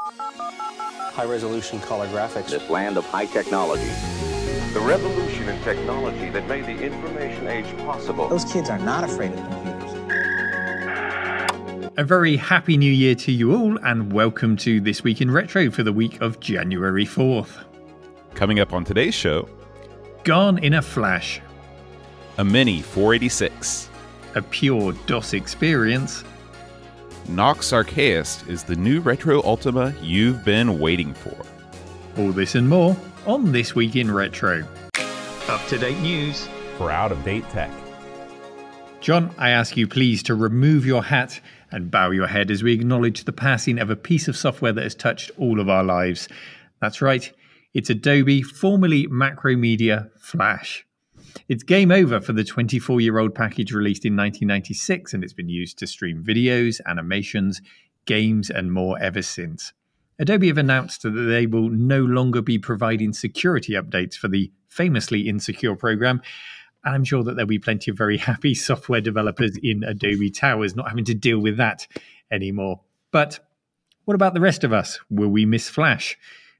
High-resolution color graphics. This land of high technology. The revolution in technology that made the information age possible. Those kids are not afraid of computers. A very happy new year to you all, and welcome to This Week in Retro for the week of January 4th. Coming up on today's show, Gone in a Flash, a Mini 486, a pure DOS experience, Nox Archaist is the new retro Ultima you've been waiting for. All this and more on This Week in Retro. Up-to-date news for out-of-date tech. John, I ask you please to remove your hat and bow your head as we acknowledge the passing of a piece of software that has touched all of our lives. That's right, it's Adobe, formerly Macromedia, Flash. It's game over for the 24-year-old package released in 1996, and it's been used to stream videos, animations, games, and more ever since. Adobe have announced that they will no longer be providing security updates for the famously insecure program, and I'm sure that there'll be plenty of very happy software developers in Adobe Towers not having to deal with that anymore. But what about the rest of us? Will we miss Flash?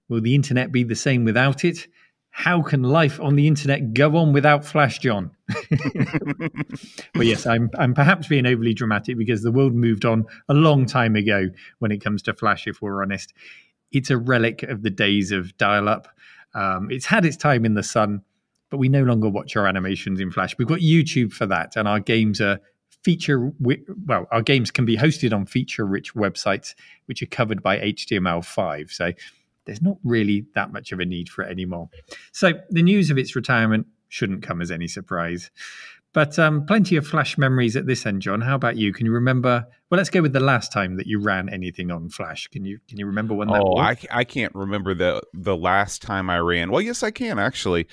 Will the internet be the same without it? How can life on the internet go on without Flash, John? Well, yes, I'm perhaps being overly dramatic because the world moved on a long time ago when it comes to Flash, if we're honest. It's a relic of the days of dial-up. It's had its time in the sun, but we no longer watch our animations in Flash. We've got YouTube for that, and our games are our games can be hosted on feature-rich websites which are covered by HTML5. So there's not really that much of a need for it anymore. So the news of its retirement shouldn't come as any surprise. But plenty of Flash memories at this end, John. How about you? Can you remember? Well, let's go with the last time that you ran anything on Flash. Can you remember when that was? I can't remember the last time I ran. Well, yes, I can actually.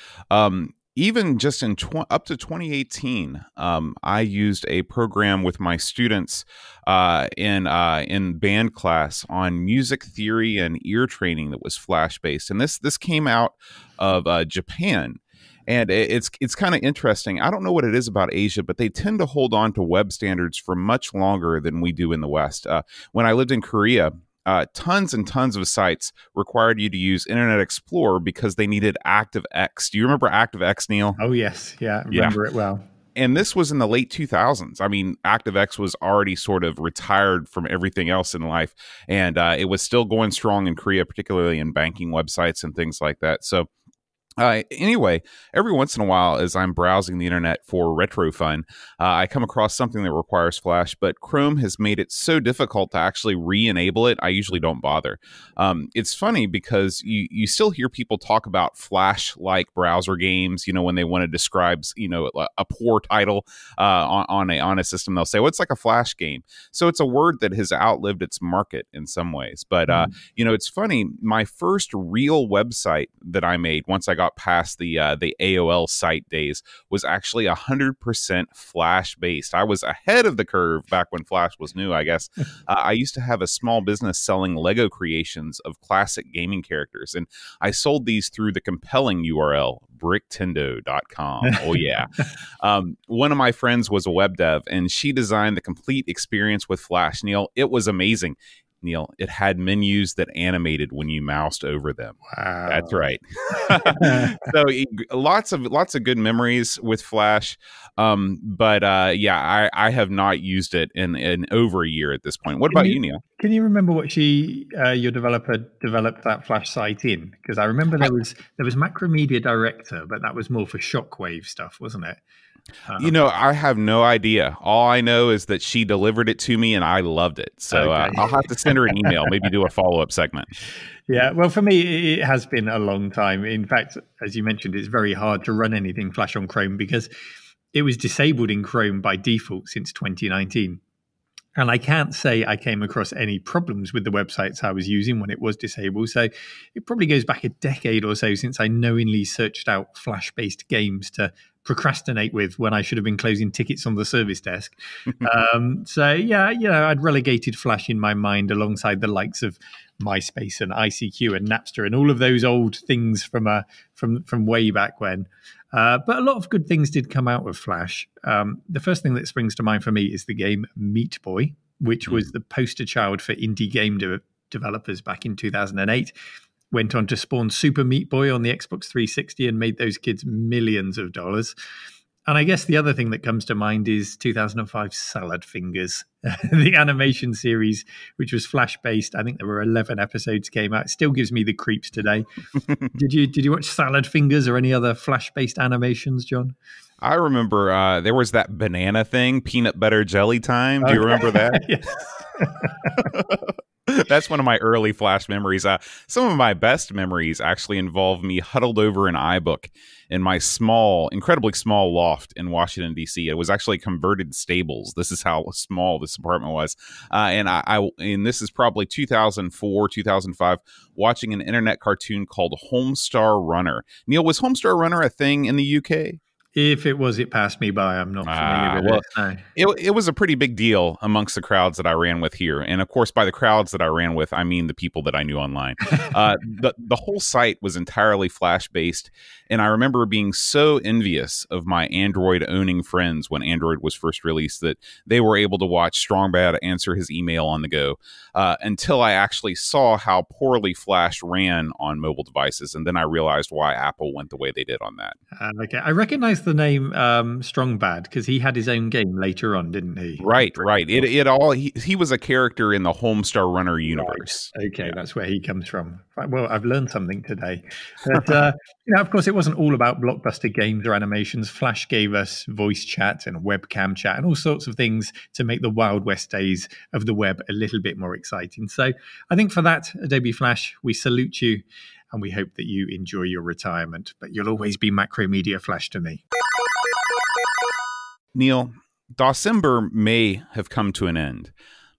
Even just in up to 2018, I used a program with my students in band class on music theory and ear training that was Flash based, and this came out of Japan. And it's kind of interesting. I don't know what it is about Asia, but they tend to hold on to web standards for much longer than we do in the West. When I lived in Korea, tons and tons of sites required you to use Internet Explorer because they needed ActiveX. Do you remember ActiveX, Neil? Oh, yes. Yeah, I remember it well. And this was in the late 2000s. I mean, ActiveX was already sort of retired from everything else in life. And it was still going strong in Korea, particularly in banking websites and things like that. So anyway, every once in a while, as I'm browsing the internet for retro fun, I come across something that requires Flash, but Chrome has made it so difficult to actually re-enable it. I usually don't bother. It's funny because you still hear people talk about Flash-like browser games. You know, when they want to describe, a poor title on a system, they'll say, "Well, it's like a Flash game." So it's a word that has outlived its market in some ways. But it's funny. My first real website that I made once I got past the AOL site days was actually 100% Flash based. I was ahead of the curve back when Flash was new, I guess. I used to have a small business selling Lego creations of classic gaming characters, and I sold these through the compelling URL bricktendo.com. Oh yeah. One of my friends was a web dev, and she designed the complete experience with Flash. Neil, it was amazing. Neil, it had menus that animated when you moused over them. Wow. That's right. So lots of good memories with Flash. I have not used it in over a year at this point. What about you, Neil? Can you remember what your developer developed that Flash site in? Because I remember there was Macromedia Director, but that was more for Shockwave stuff, wasn't it? I have no idea. All I know is that she delivered it to me and I loved it. So okay. I'll have to send her an email, maybe do a follow-up segment. Yeah, well, for me, it has been a long time. In fact, as you mentioned, it's very hard to run anything Flash on Chrome because it was disabled in Chrome by default since 2019. And I can't say I came across any problems with the websites I was using when it was disabled. So it probably goes back a decade or so since I knowingly searched out Flash-based games to procrastinate with when I should have been closing tickets on the service desk. I'd relegated Flash in my mind alongside the likes of MySpace and ICQ and Napster and all of those old things from way back when. But a lot of good things did come out of Flash. The first thing that springs to mind for me is the game Meat Boy, which was the poster child for indie game developers back in 2008. Went on to spawn Super Meat Boy on the Xbox 360 and made those kids millions of dollars. And I guess the other thing that comes to mind is 2005 Salad Fingers, the animation series, which was Flash-based. I think there were 11 episodes came out. It still gives me the creeps today. Did you watch Salad Fingers or any other Flash-based animations, John? I remember there was that banana thing, peanut butter jelly time. Do you remember that? Yes. That's one of my early Flash memories. Some of my best memories actually involve me huddled over an iBook in my incredibly small loft in Washington, D.C. It was actually converted stables. This is how small this apartment was. And this is probably 2004, 2005, watching an internet cartoon called Homestar Runner. Neil, was Homestar Runner a thing in the UK? If it was, it passed me by. I'm not familiar with it. No. It was a pretty big deal amongst the crowds that I ran with here. And of course, by the crowds that I ran with, I mean the people that I knew online. The whole site was entirely Flash-based. And I remember being so envious of my Android-owning friends when Android was first released that they were able to watch Strong Bad answer his email on the go until I actually saw how poorly Flash ran on mobile devices. And then I realized why Apple went the way they did on that. Okay, I recognize the name Strong Bad because he had his own game later on, didn't he? Right. He was a character in the Homestar Runner universe. Right. Okay, that's where he comes from. Right, well, I've learned something today. But of course, it wasn't all about blockbuster games or animations. Flash gave us voice chat and webcam chat and all sorts of things to make the Wild West days of the web a little bit more exciting. So I think for that, Adobe Flash, we salute you. And we hope that you enjoy your retirement. But you'll always be Macromedia Flash to me. Neil, Dawsember may have come to an end,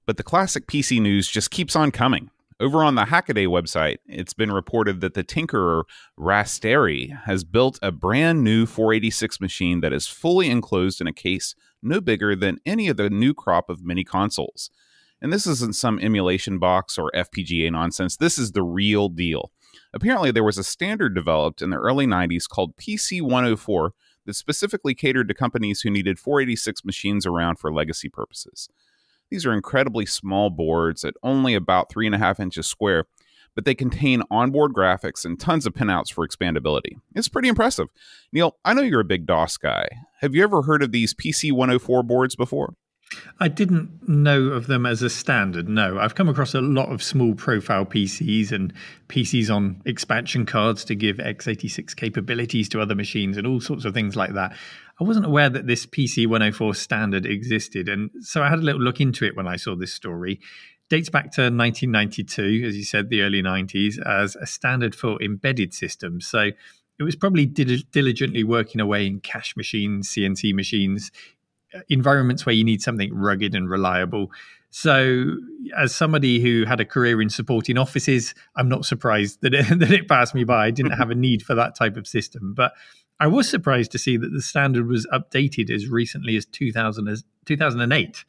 but the classic PC news just keeps on coming. Over on the Hackaday website, it's been reported that the tinkerer Raspberry has built a brand new 486 machine that is fully enclosed in a case no bigger than any of the new crop of mini consoles. And this isn't some emulation box or FPGA nonsense. This is the real deal. Apparently, there was a standard developed in the early 90s called PC 104 that specifically catered to companies who needed 486 machines around for legacy purposes. These are incredibly small boards at only about 3.5 inches square, but they contain onboard graphics and tons of pinouts for expandability. It's pretty impressive. Neil, I know you're a big DOS guy. Have you ever heard of these PC 104 boards before? I didn't know of them as a standard, no. I've come across a lot of small profile PCs and PCs on expansion cards to give x86 capabilities to other machines and all sorts of things like that. I wasn't aware that this PC 104 standard existed, and so I had a little look into it when I saw this story. Dates back to 1992, as you said, the early 90s, as a standard for embedded systems. So it was probably diligently working away in cache machines, CNC machines, environments where you need something rugged and reliable. So as somebody who had a career in supporting offices, I'm not surprised that it passed me by. I didn't have a need for that type of system. But I was surprised to see that the standard was updated as recently as 2008,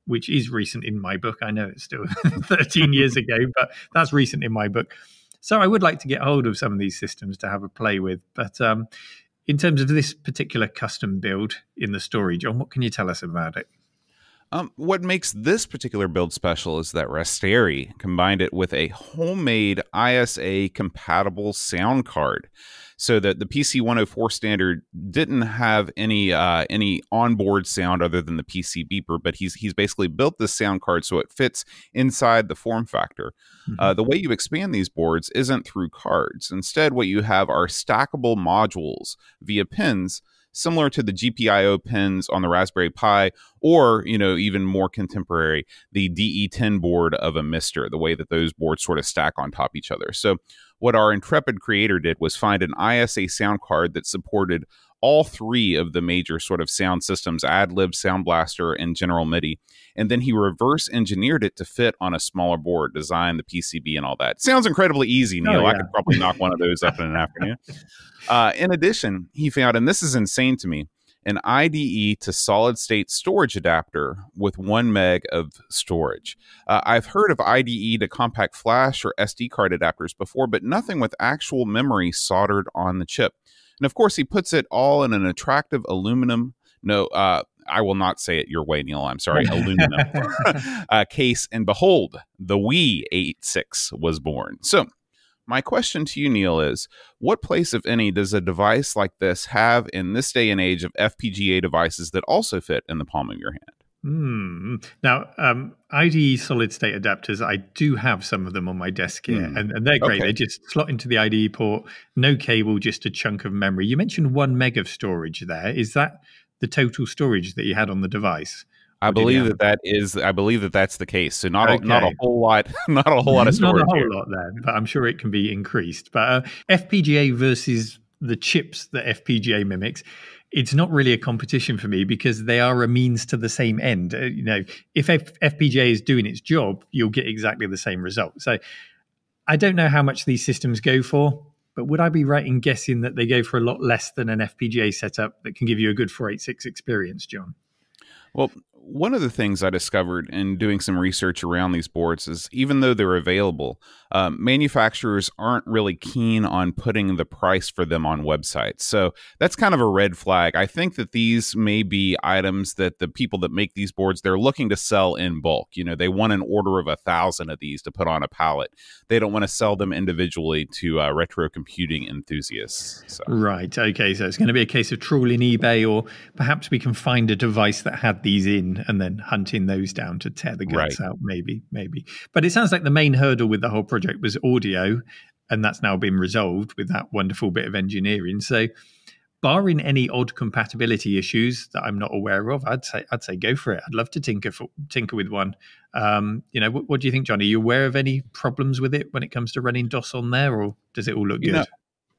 which is recent in my book. I know it's still 13 years ago, but that's recent in my book. So I would like to get hold of some of these systems to have a play with. But in terms of this particular custom build in the story, John, what can you tell us about it? What makes this particular build special is that Raspberry combined it with a homemade ISA-compatible sound card. So that the PC 104 standard didn't have any onboard sound other than the PC beeper, but he's basically built this sound card so it fits inside the form factor. The way you expand these boards isn't through cards. Instead, what you have are stackable modules via pins, similar to the GPIO pins on the Raspberry Pi, or, even more contemporary, the DE10 board of a Mister, the way that those boards sort of stack on top of each other. So what our intrepid creator did was find an ISA sound card that supported all three of the major sort of sound systems, AdLib, Sound Blaster, and General MIDI. And then he reverse engineered it to fit on a smaller board, design the PCB and all that. Sounds incredibly easy, Neil. Yeah. I could probably knock one of those up in an afternoon. In addition, he found, and this is insane to me, an IDE to solid-state storage adapter with 1 meg of storage. I've heard of IDE to compact flash or SD card adapters before, but nothing with actual memory soldered on the chip. And of course, he puts it all in an attractive aluminum, I will not say it your way, Neil. I'm sorry, aluminum case, and behold, the Wii 86 was born. So my question to you, Neil, is what place, if any, does a device like this have in this day and age of FPGA devices that also fit in the palm of your hand? Now, IDE solid state adapters, I do have some of them on my desk here, and they're great. Okay. They just slot into the IDE port, no cable, just a chunk of memory. You mentioned 1 meg of storage there. Is that the total storage that you had on the device? I believe that's the case. So not a whole lot, not a whole lot of storage. Not a whole lot there, but I'm sure it can be increased. But FPGA versus the chips that FPGA mimics, it's not really a competition for me because they are a means to the same end. If FPGA is doing its job, you'll get exactly the same result. So I don't know how much these systems go for, but would I be right in guessing that they go for a lot less than an FPGA setup that can give you a good 486 experience, John? Well, one of the things I discovered in doing some research around these boards is even though they're available, manufacturers aren't really keen on putting the price for them on websites. So that's kind of a red flag. I think that these may be items that the people that make these boards, they're looking to sell in bulk. They want an order of 1,000 of these to put on a pallet. They don't want to sell them individually to retro computing enthusiasts. So. Right. Okay. So it's going to be a case of trawling eBay, or perhaps we can find a device that had these in and then hunting those down to tear the guts out. Maybe. But it sounds like the main hurdle with the whole project was audio, and that's now been resolved with that wonderful bit of engineering. So barring any odd compatibility issues that I'm not aware of, I'd say go for it. I'd love to tinker with one. What do you think, John? Are you aware of any problems with it when it comes to running DOS on there, or does it all look good?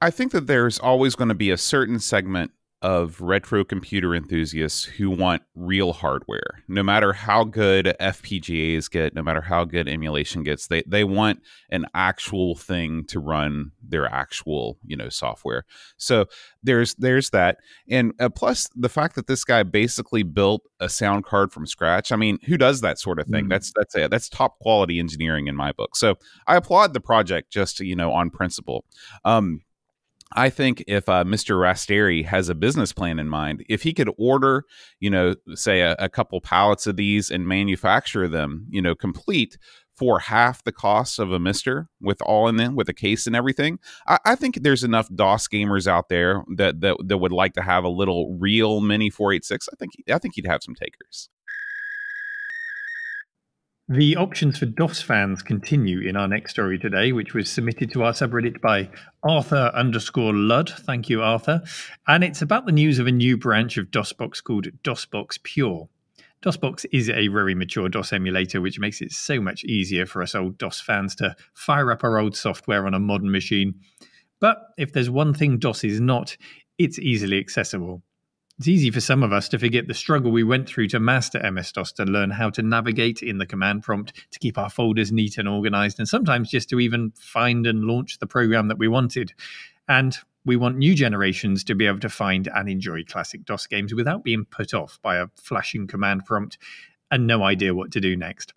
I think that there's always going to be a certain segment of retro computer enthusiasts who want real hardware. No matter how good FPGAs get, no matter how good emulation gets, they want an actual thing to run their actual, software. So there's that. And plus the fact that this guy basically built a sound card from scratch. I mean, who does that sort of thing? That's top quality engineering in my book. So I applaud the project just, on principle. I think if Mr. Rasteri has a business plan in mind, if he could order, say a couple pallets of these and manufacture them, complete for half the cost of a Mister with all in them, with a case and everything, I think there's enough DOS gamers out there that would like to have a little real mini 486. I think he'd have some takers. The options for DOS fans continue in our next story today, which was submitted to our subreddit by Arthur_Ludd. Thank you, Arthur. And it's about the news of a new branch of DOSBox called DOSBox Pure. DOSBox is a very mature DOS emulator, which makes it so much easier for us old DOS fans to fire up our old software on a modern machine. But if there's one thing DOS is not, it's easily accessible. It's easy for some of us to forget the struggle we went through to master MS-DOS, to learn how to navigate in the command prompt, to keep our folders neat and organized, and sometimes just to even find and launch the program that we wanted. And we want new generations to be able to find and enjoy classic DOS games without being put off by a flashing command prompt and no idea what to do next.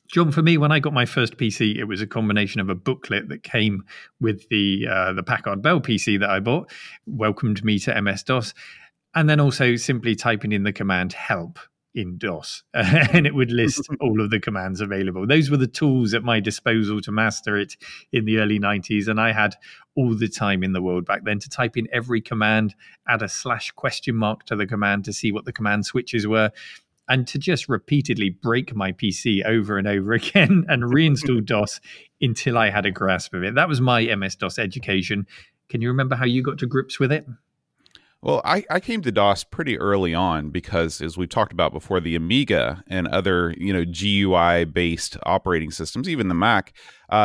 John, for me, when I got my first PC, it was a combination of a booklet that came with the Packard Bell PC that I bought, welcomed me to MS-DOS, and then also simply typing in the command help in DOS, and it would list all of the commands available. Those were the tools at my disposal to master it in the early 90s, and I had all the time in the world back then to type in every command, add a /? to the command to see what the command switches were, and to just repeatedly break my PC over and over again and reinstall DOS until I had a grasp of it. That was my MS-DOS education. Can you remember how you got to grips with it? Well, I came to DOS pretty early on because, as we've talked about before, the Amiga and other, GUI-based operating systems, even the Mac,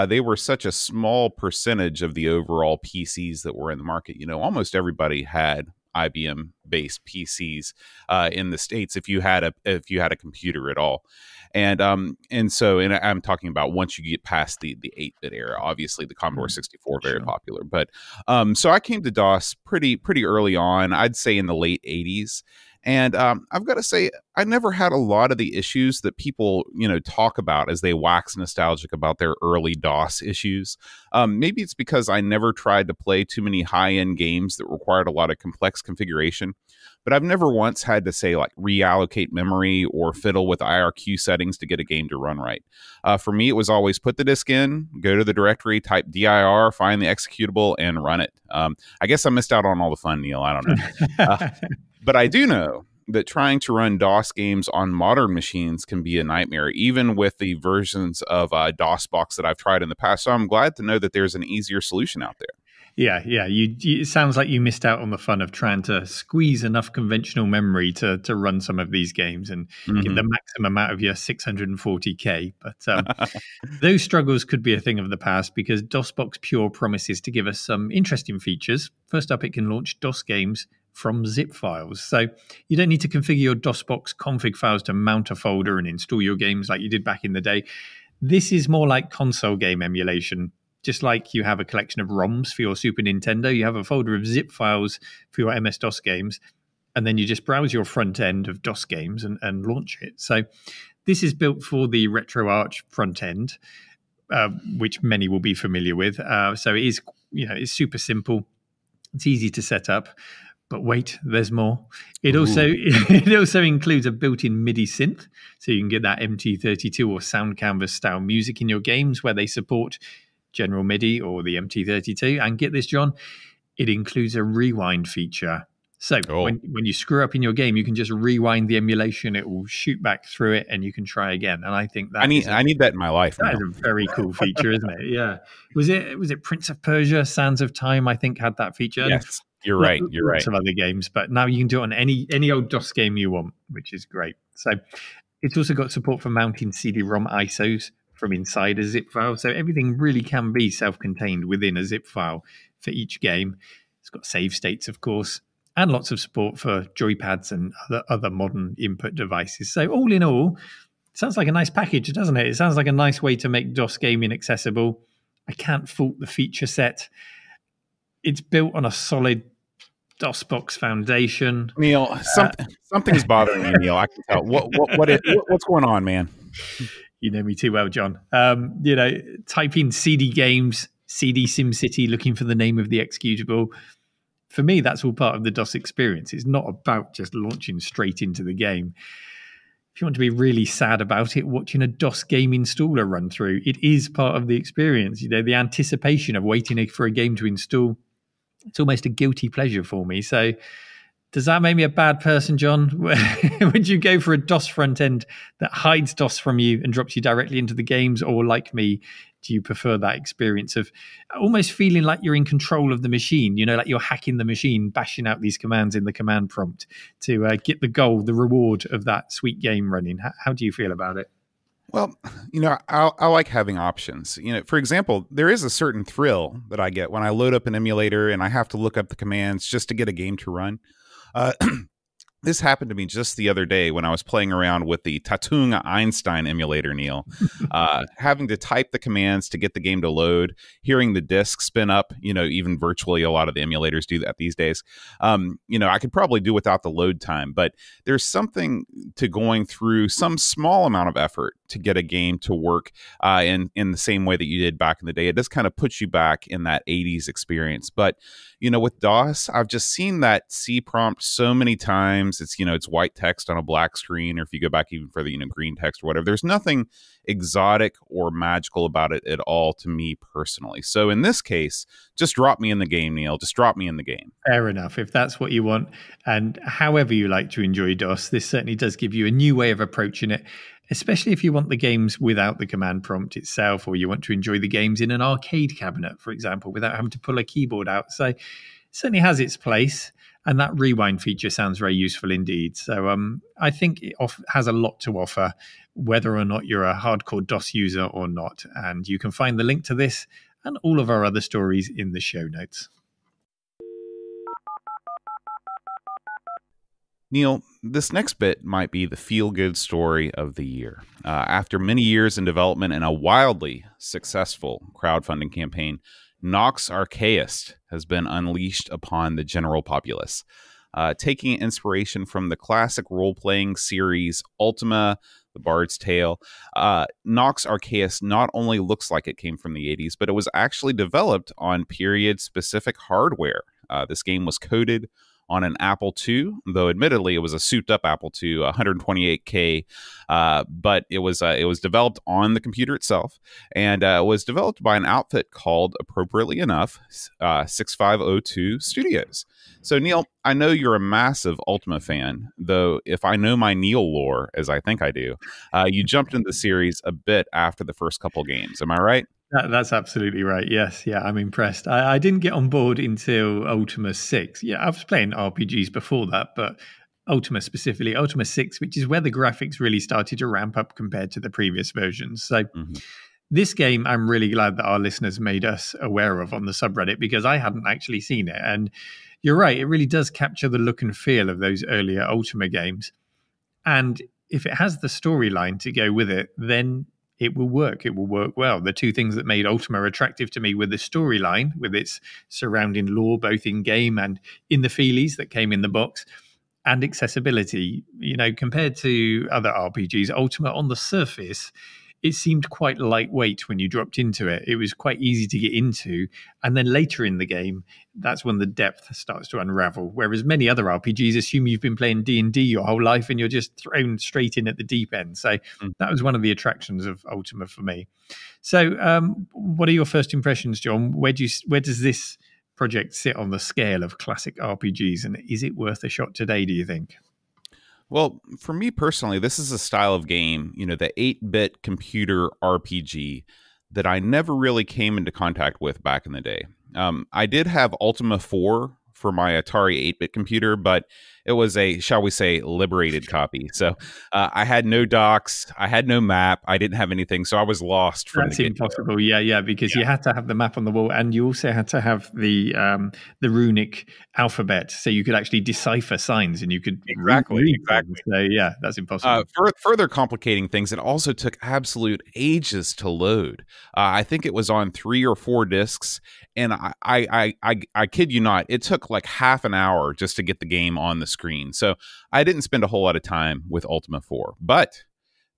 they were such a small percentage of the overall PCs that were in the market. Almost everybody had IBM-based PCs in the States if you had a computer at all. And I'm talking about once you get past the 8-bit era. Obviously, the Commodore 64 very popular. But so I came to DOS pretty early on. I'd say in the late 80s. And I've got to say, I never had a lot of the issues that people, talk about as they wax nostalgic about their early DOS issues. Maybe it's because I never tried to play too many high-end games that required a lot of complex configuration. But I've never once had to say like reallocate memory or fiddle with IRQ settings to get a game to run right. For me, it was always put the disk in, go to the directory, type dir, find the executable, and run it. I guess I missed out on all the fun, Neil. I don't know. But I do know that trying to run DOS games on modern machines can be a nightmare, even with the versions of DOSBox that I've tried in the past. So I'm glad to know that there's an easier solution out there. Yeah. It sounds like you missed out on the fun of trying to squeeze enough conventional memory to run some of these games and give the maximum out of your 640K. But those struggles could be a thing of the past because DOSBox Pure promises to give us some interesting features. First up, it can launch DOS games from zip files. So you don't need to configure your DOSBox config files to mount a folder and install your games like you did back in the day. This is more like console game emulation. Just like you have a collection of ROMs for your Super Nintendo, you have a folder of zip files for your MS-DOS games, and then you just browse your front end of DOS games and launch it. So this is built for the RetroArch front end, which many will be familiar with. So it is, it's super simple. It's easy to set up. But wait, there's more. It also includes a built-in MIDI synth, so you can get that MT32 or Sound Canvas style music in your games where they support General MIDI or the MT32. And get this, John, it includes a rewind feature. So when you screw up in your game, you can just rewind the emulation. It will shoot back through it, and you can try again. And I think that I need that in my life. That is a very cool feature, isn't it? Yeah. Was it Prince of Persia, Sands of Time? I think had that feature. Yes, you're right. You're right. Lots of other games, but now you can do it on any old DOS game you want, which is great. So it's also got support for mounting CD-ROM ISOs from inside a zip file. So everything really can be self-contained within a zip file for each game. It's got save states, of course, and lots of support for joypads and other modern input devices. So all in all, it sounds like a nice package, doesn't it? It sounds like a nice way to make DOS gaming accessible. I can't fault the feature set. It's built on a solid DOSBox foundation. Neil, something's bothering you, Neil. I can tell. What's going on, man? You know me too well, John. Type in CD games, CD SimCity, looking for the name of the executable. For me, that's all part of the DOS experience. It's not about just launching straight into the game. If you want to be really sad about it, watching a DOS game installer run through, it is part of the experience. The anticipation of waiting for a game to install, it's almost a guilty pleasure for me. So does that make me a bad person, John? Would you go for a DOS front end that hides DOS from you and drops you directly into the games? Or like me, do you prefer that experience of almost feeling like you're in control of the machine, like you're hacking the machine, bashing out these commands in the command prompt to get the goal, the reward of that sweet game running? How do you feel about it? Well, I like having options. For example, there is a certain thrill that I get when I load up an emulator and I have to look up the commands just to get a game to run. This happened to me just the other day when I was playing around with the Tatung Einstein emulator, Neil. Having to type the commands to get the game to load, hearing the disk spin up, even virtually a lot of the emulators do that these days. I could probably do without the load time, but there's something to going through some small amount of effort to get a game to work in the same way that you did back in the day. It does kind of put you back in that 80s experience. But with DOS, I've just seen that C prompt so many times. It's white text on a black screen, or if you go back even further, green text or whatever. There's nothing exotic or magical about it at all to me personally. So in this case, just drop me in the game, Neil. Just drop me in the game. Fair enough. If that's what you want, and however you like to enjoy DOS, this certainly does give you a new way of approaching it, especially if you want the games without the command prompt itself, or you want to enjoy the games in an arcade cabinet, for example, without having to pull a keyboard out. So it certainly has its place, and that rewind feature sounds very useful indeed. So I think it has a lot to offer, whether or not you're a hardcore DOS user or not. And you can find the link to this and all of our other stories in the show notes. Neil, this next bit might be the feel-good story of the year. After many years in development and a wildly successful crowdfunding campaign, Nox Archaist has been unleashed upon the general populace. taking inspiration from the classic role-playing series Ultima, The Bard's Tale. Nox Archaist not only looks like it came from the 80s, but it was actually developed on period-specific hardware. This game was coded on an Apple II, though admittedly it was a souped-up Apple II, 128K, but it was developed on the computer itself, and was developed by an outfit called, appropriately enough, 6502 Studios. So, Neil, I know you're a massive Ultima fan, though if I know my Neil lore, as I think I do, you jumped into the series a bit after the first couple games. Am I right? That's absolutely right. Yes. Yeah, I'm impressed. I didn't get on board until Ultima 6. Yeah, I was playing RPGs before that, but Ultima specifically, Ultima 6, which is where the graphics really started to ramp up compared to the previous versions. So this game, I'm really glad that our listeners made us aware of on the subreddit, because I hadn't actually seen it. And you're right, it really does capture the look and feel of those earlier Ultima games. And if it has the storyline to go with it, then it will work. It will work well. The two things that made Ultima attractive to me were the storyline with its surrounding lore, both in game and in the feelies that came in the box, and accessibility. You know, compared to other RPGs, Ultima on the surface, it seemed quite lightweight when you dropped into it. It was quite easy to get into. And then later in the game, that's when the depth starts to unravel. Whereas many other RPGs assume you've been playing D&D your whole life and you're just thrown straight in at the deep end. So that was one of the attractions of Ultima for me. So what are your first impressions, John? Where does this project sit on the scale of classic RPGs? And is it worth a shot today, do you think? Well, for me personally, this is a style of game, you know, the 8-bit computer RPG that I never really came into contact with back in the day. I did have Ultima 4 for my Atari 8-bit computer, but it was a, shall we say, liberated copy. So I had no docs, I had no map, I didn't have anything, so I was lost from That's the impossible. Yeah, because you had to have the map on the wall, and you also had to have the runic alphabet, so you could actually decipher signs, and you could exactly. So yeah, that's impossible. Further complicating things, it also took absolute ages to load. I think it was on 3 or 4 discs, and I kid you not, it took like half an hour just to get the game on the screen. So I didn't spend a whole lot of time with Ultima 4, but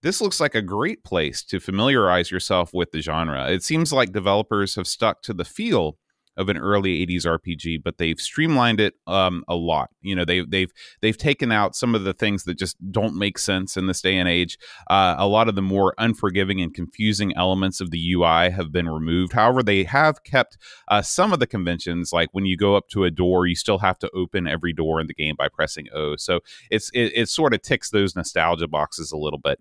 this looks like a great place to familiarize yourself with the genre. It seems like developers have stuck to the feel of an early 80s RPG, but they've streamlined it a lot. You know, they've taken out some of the things that just don't make sense in this day and age. A lot of the more unforgiving and confusing elements of the UI have been removed. However, they have kept some of the conventions, like when you go up to a door, you still have to open every door in the game by pressing O. So it sort of ticks those nostalgia boxes a little bit.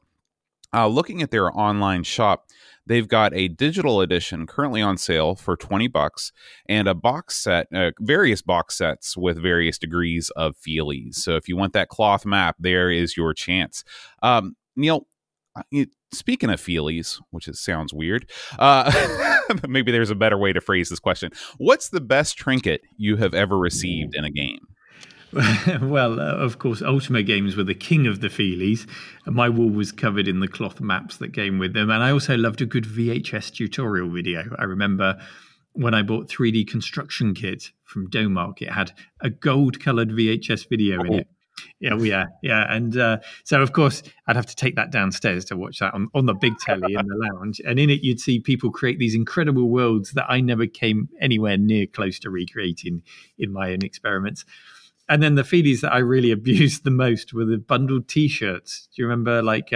Looking at their online shop, they've got a digital edition currently on sale for $20 and a box set, various box sets with various degrees of feelies. So if you want that cloth map, there is your chance. Neil, speaking of feelies, which sounds weird, maybe there's a better way to phrase this question. What's the best trinket you have ever received in a game? Well, of course, Ultima games were the king of the feelies. My wall was covered in the cloth maps that came with them. And I also loved a good VHS tutorial video. I remember when I bought 3D Construction Kit from Domark, it had a gold-coloured VHS video in it. Yeah. And so, of course, I'd have to take that downstairs to watch that on the big telly in the lounge. And in it, you'd see people create these incredible worlds that I never came anywhere near close to recreating in my own experiments. And then the feelies that I really abused the most were the bundled T-shirts. Do you remember, like,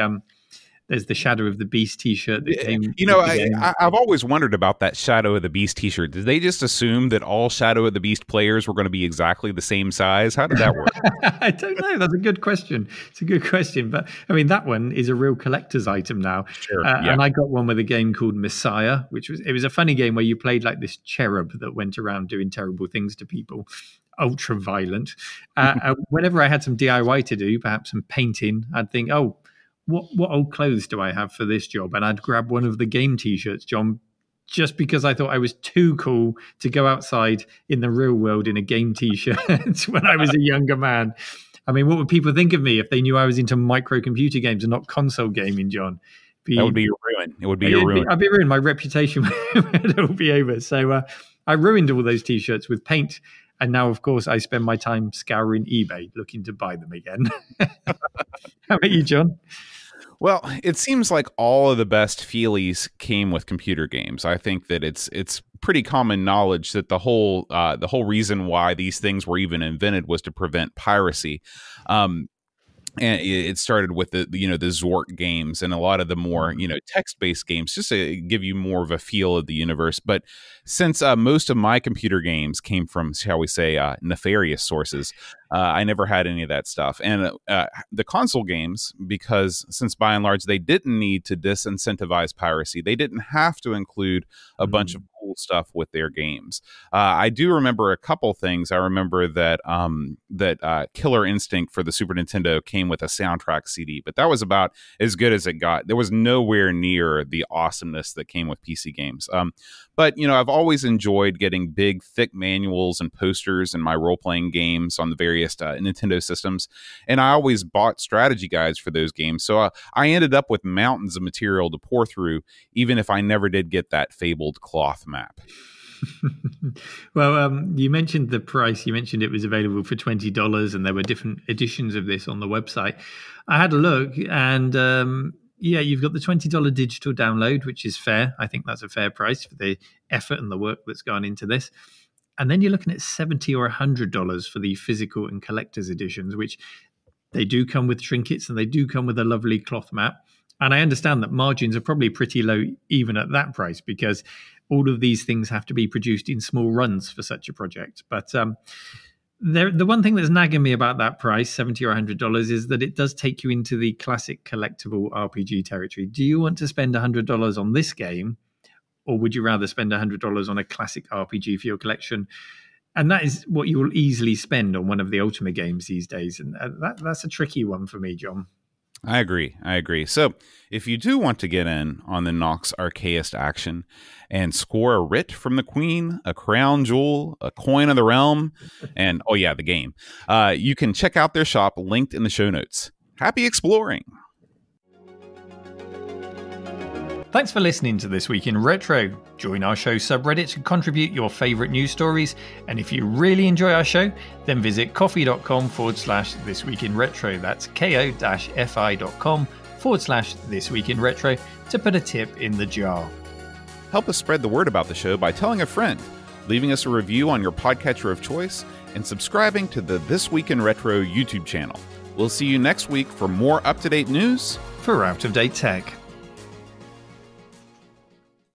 there's the Shadow of the Beast T-shirt that came. You know, I've always wondered about that Shadow of the Beast T-shirt. Did they just assume that all Shadow of the Beast players were going to be exactly the same size? How did that work? I don't know. That's a good question. It's a good question. But, I mean, that one is a real collector's item now. Sure, And I got one with a game called Messiah, which was a funny game where you played like this cherub that went around doing terrible things to people. Ultra violent. Whenever I had some DIY to do, perhaps some painting, I'd think, oh, what old clothes do I have for this job? And I'd grab one of the game T-shirts, John, just because I thought I was too cool to go outside in the real world in a game T-shirt when I was a younger man. I mean, what would people think of me if they knew I was into microcomputer games and not console gaming, John? That would be your ruin. It would be your ruin. I'd be ruined. My reputation would all be over. So I ruined all those T-shirts with paint. And now, of course, I spend my time scouring eBay looking to buy them again. How about you, John? Well, it seems like all of the best feelies came with computer games. I think that it's pretty common knowledge that the whole reason why these things were even invented was to prevent piracy. And it started with the Zork games and a lot of the more, text-based games, just to give you more of a feel of the universe. But since most of my computer games came from, shall we say, nefarious sources, I never had any of that stuff. And the console games, because since by and large they didn't need to disincentivize piracy, they didn't have to include a bunch of cool stuff with their games. I do remember a couple things. I remember that Killer Instinct for the Super Nintendo came with a soundtrack CD, but that was about as good as it got. There was nowhere near the awesomeness that came with PC games. But, I've always enjoyed getting big, thick manuals and posters in my role-playing games on the various Nintendo systems. And I always bought strategy guides for those games. So I ended up with mountains of material to pour through, even if I never did get that fabled cloth map. Well, you mentioned the price. You mentioned it was available for $20, and there were different editions of this on the website. I had a look, and yeah, you've got the $20 digital download, which is fair. I think that's a fair price for the effort and the work that's gone into this. And then you're looking at $70 or $100 for the physical and collector's editions, which they do come with trinkets and they do come with a lovely cloth map. And I understand that margins are probably pretty low even at that price, because all of these things have to be produced in small runs for such a project. But the one thing that's nagging me about that price, $70 or $100, is that it does take you into the classic collectible RPG territory. Do you want to spend $100 on this game, or would you rather spend $100 on a classic RPG for your collection? And that is what you will easily spend on one of the Ultima games these days. And that's a tricky one for me, John. I agree. So if you do want to get in on the Nox Archaist action and score a writ from the Queen, a crown jewel, a coin of the realm, and, oh yeah, the game, you can check out their shop linked in the show notes. Happy exploring! Thanks for listening to This Week in Retro. Join our show subreddit to contribute your favourite news stories. And if you really enjoy our show, then visit ko-fi.com/This Week in Retro. That's ko-fi.com/This Week in Retro to put a tip in the jar. Help us spread the word about the show by telling a friend, leaving us a review on your podcatcher of choice, and subscribing to the This Week in Retro YouTube channel. We'll see you next week for more up-to-date news for out-of-date tech.